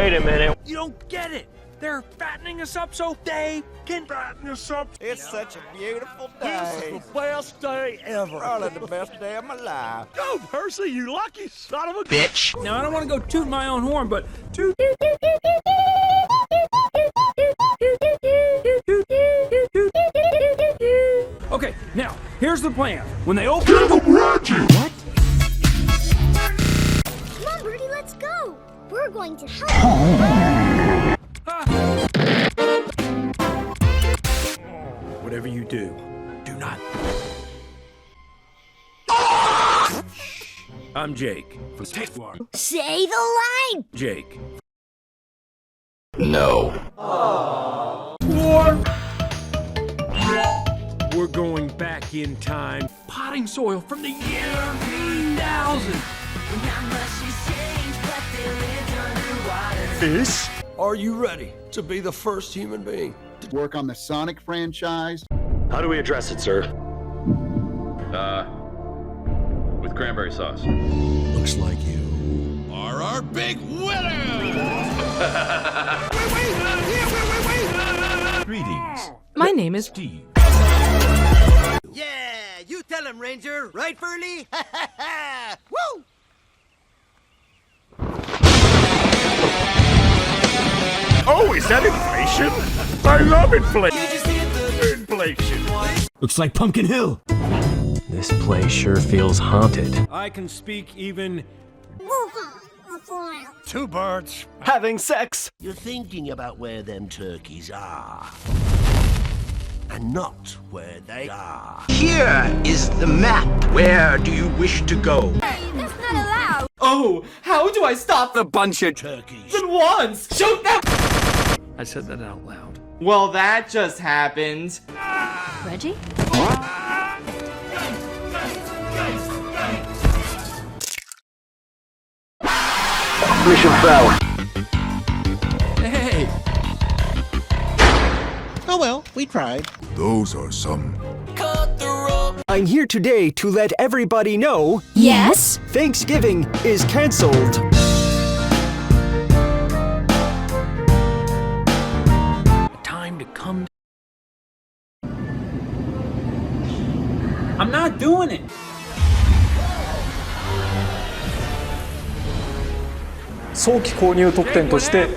Wait a minute. You don't get it. They're fattening us up so they can fatten us up. It's such a beautiful day. This is the best day ever. Probably the best day of my life. Go, Percy, you lucky son of a Bitch. Now, I don't want to go toot my own horn, but toot. Okay, now, here's the plan. When they open the What? Come on, Birdie, let's go. We're going to help. Whatever you do, do not. I'm Jake from State Say the line. Jake. No. We're going back in time. Potting soil from the year 3000. Fish? Are you ready to be the first human being to work on the Sonic franchise? How do we address it, sir? With cranberry sauce. Looks like you are our big winner! Greetings. My name is Steve. Yeah, you tell him, Ranger. Right, Furley? Woo! Oh, is that inflation? I love inflation. Inflation. Looks like Pumpkin Hill. This place sure feels haunted. I can speak even. Two birds. Having sex. You're thinking about where them turkeys are. And not where they are. Here is the map. Where do you wish to go? Hey, that's not allowed. Oh, how do I stop A bunch of turkeys. the ones? Shoot them! I said that out loud. Well, that just happened. Reggie? Mission failed. Hey! Oh well, we tried. Those are some. I'm here today to let everybody know Yes? Thanksgiving is canceled. Time to come. I'm not doing it. 早期購入特典として